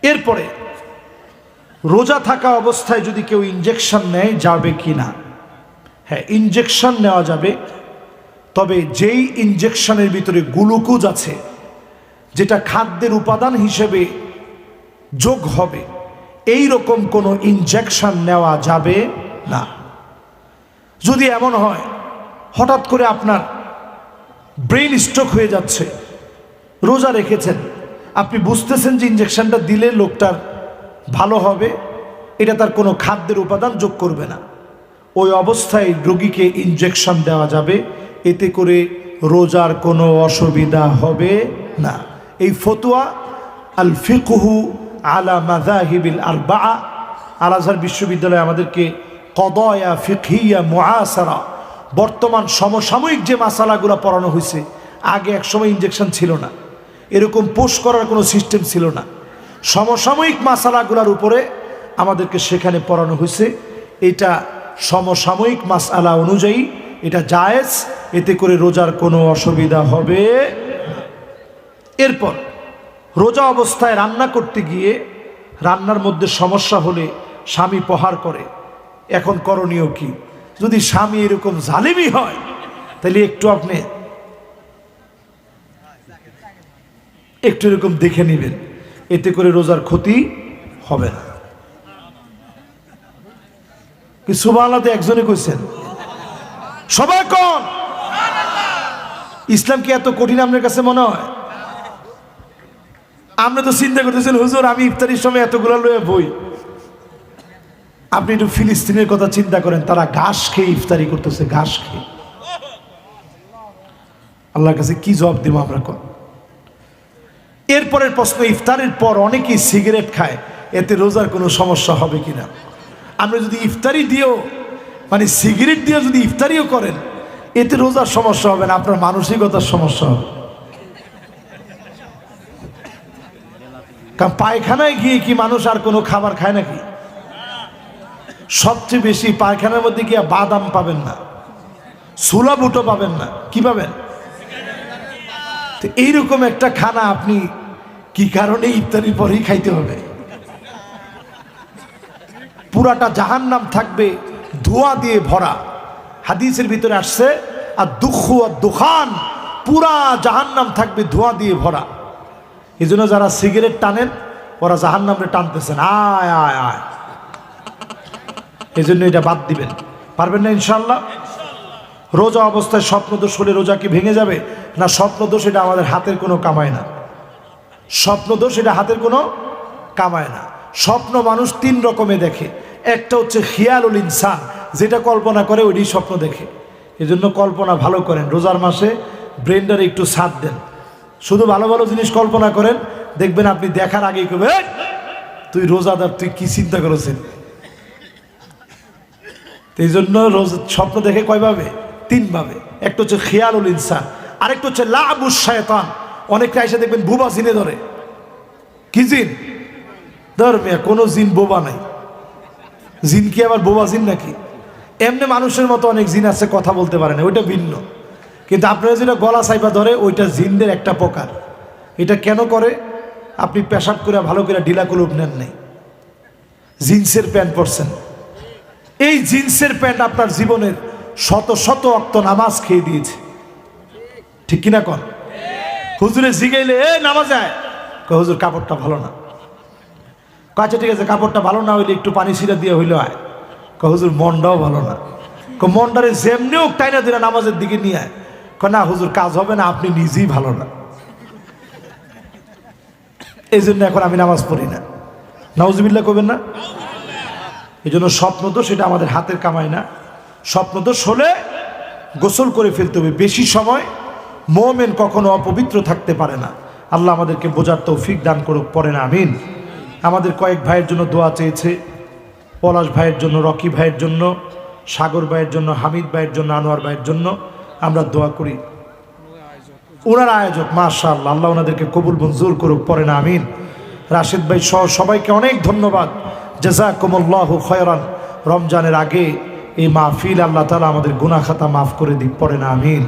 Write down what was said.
এরপরে রোজা থাকা অবস্থায় যদি কেউ ইনজেকশন নেয় যাবে কি না? হ্যাঁ, ইনজেকশন নেওয়া যাবে, তবে যেই ইনজেকশনের ভিতরে গ্লুকোজ আছে, যেটা খাদ্যের উপাদান হিসেবে যোগ হবে, এই রকম কোনো ইনজেকশন নেওয়া যাবে না। যদি এমন হয় হঠাৎ করে আপনার ব্রেন স্ট্রোক হয়ে যাচ্ছে, রোজা রেখেছেন, আপনি বুঝতেছেন যে ইনজেকশনটা দিলে লোকটার ভালো হবে, এটা তার কোনো খাদ্যের উপাদান যোগ করবে না, ওই অবস্থায় রোগীকে ইনজেকশন দেওয়া যাবে, এতে করে রোজার কোনো অসুবিধা হবে না। এই ফতোয়া আল ফিকহু আলা মাযাহিবিল আরবাআ, আল আজহার বিশ্ববিদ্যালয় আমাদেরকে কদায়া ফিকহিয়া মুআসারা, বর্তমান সমসাময়িক যে মাসালাগুলো পড়ানো হয়েছে, আগে একসময় ইনজেকশন ছিল না, এরকম পোস্ট করার কোনো সিস্টেম ছিল না, সমসাময়িক মাসালাগুলোর উপরে আমাদেরকে সেখানে পড়ানো হয়েছে। এটা সমসাময়িক মাসআলা অনুযায়ী এটা জায়েজ, এতে করে রোজার কোনো অসুবিধা হবে। এরপর রোজা অবস্থায় রান্না করতে গিয়ে রান্নার মধ্যে সমস্যা হলে স্বামী প্রহার করে, এখন করণীয় কি? যদি স্বামী এরকম জালিমি হয় তাহলে আপনি একটু এরকম দেখে নেবেন, এতে করে রোজার ক্ষতি হবে না। কি সুবহানাল্লাহ একজনে কইছেন? সবাই কোন ইসলাম কি এত কঠিন আপনার কাছে মনে হয়? আপনি তো চিন্তা করতেছেন হুজুর আমি ইফতারির সময় এতগুলো লয়ে বই। আপনি একটু ফিলিস্তিনের কথা চিন্তা করেন, তারা ঘাস খেয়ে ইফতারি করতেছে, ঘাস খেয়ে। আল্লাহর কাছে কি জবাব দিব আমরা? কোন এরপরের প্রশ্ন, ইফতারের পর অনেকেই সিগারেট খায়, এতে রোজার কোনো সমস্যা হবে কিনা? আপনি যদি ইফতারি দিয়েও সিগারেট দিয়ে যদি ইফতারিও করেন, এতে রোজার সমস্যা হবে না, আপনার মানসিকতার সমস্যা হবে। কারণ পায়খানায় গিয়ে কি মানুষ আর কোনো খাবার খায় নাকি? সবচেয়ে বেশি পায়খানার মধ্যে গিয়ে বাদাম পাবেন না, ছোলা বুটো পাবেন না, কি পাবেন? তো এইরকম একটা খানা আপনি কি কারণে ইফতারির পরেই খাইতে হবে? পুরাটা জাহান্নাম থাকবে ধোঁয়া দিয়ে ভরা। হাদিসের ভিতরে আসছে আর দুঃখু আর দুখান, পুরা জাহান্নাম থাকবে ধোঁয়া দিয়ে ভরা। এই জন্য যারা সিগারেট টানেন ওরা জাহান্নামে টানতেছেন, আয় আয় আয়। এই জন্য এটা বাদ দিবেন, পারবেন না ইনশাল্লাহ। রোজা অবস্থায় স্বপ্নদোষ হলে রোজা কি ভেঙে যাবে? না, স্বপ্নদোষ এটা আমাদের হাতের কোনো কামায় না। স্বপ্নদোষ এটা হাতের কোনো কামায় না। স্বপ্ন মানুষ তিন রকমে দেখে, একটা হচ্ছে খিয়ালুল ইনসান, যেটা কল্পনা করে ওইটাই স্বপ্ন দেখে। এই জন্য কল্পনা ভালো করেন, রোজার মাসে ব্রেনটারে একটু সাথ দেন, শুধু ভালো ভালো জিনিস কল্পনা করেন, দেখবেন আপনি দেখার আগেই কবে তুই রোজাদার, তুই কি চিন্তা করেছেন। এই জন্য স্বপ্ন দেখে কয়ভাবে? তিনভাবে। একটা হচ্ছে খিয়ালুল ইনসান, আরেকটা হচ্ছে লাবুশ শয়তান। অনেকটা এসে দেখবেন বুবা জিনে ধরে। কি জিন ধর্মে? কোনো জিন বোবা নাই। জিন কি আবার বোবা জিন নাকি? এমনি মানুষের মতো অনেক জিন আছে, কথা বলতে পারে না, ওইটা ভিন্ন। কিন্তু আপনারা যেটা গলা সাইপা ধরে, ওইটা জিনদের একটা প্রকার। এটা কেন করে? আপনি পেশাব করে ভালো করে ঢিলা কলুপ নেন নাই, জিন্সের প্যান্ট পরছেন, এই জিন্সের প্যান্ট আপনার জীবনের শত শত ওয়াক্ত নামাজ খেয়ে দিয়েছে, ঠিক কিনা কন? হুজুরে জিগাইলে এ নামাজ যায়, হুজুর কাপড়টা ভালো না। আচ্ছা ঠিক আছে, কাপড়টা ভালো না হইলে একটু পানি ছিটা দিয়ে হইলে হয়। হুজুর মনটাও ভালো না। মনটারে যেমনিও টাইনা দিলে নামাজের দিকে নিয়ে আয়। না হুজুর কাজ হবে না, আপনি নিজেই ভালো না, এই জন্য এখন আমি নামাজ পড়ি না। নাউজুবিল্লাহ করবেন না। এই জন্য স্বপ্নদোষ এটা আমাদের হাতের কামাই না। স্বপ্নদোষ হলে গোসল করে ফেলতে হবে। বেশি সময় মুমিন কখনো অপবিত্র থাকতে পারে না। আল্লাহ আমাদেরকে বোঝার তৌফিক দান করুক, পড়েন আমিন। আমাদের কয়েক ভাইয়ের জন্য দোয়া চেয়েছে, পলাশ ভাইয়ের জন্য, রকি ভাইয়ের জন্য, সাগর ভাইয়ের জন্য, হামিদ ভাইয়ের জন্য, আনোয়ার ভাইয়ের জন্য আমরা দোয়া করি। ওনার আয়োজক মাশাআল্লাহ, আল্লাহ ওনাদেরকে কবুল মঞ্জুর করুক, পড়েন আমিন। রাশেদ ভাই সহ সবাইকে অনেক ধন্যবাদ, জাযাকুমুল্লাহু খায়রান। রমজানের আগে এই মাহফিল আল্লাহ তাআলা আমাদের গুনাহ খাতা মাফ করে দিক, পড়েন আমিন।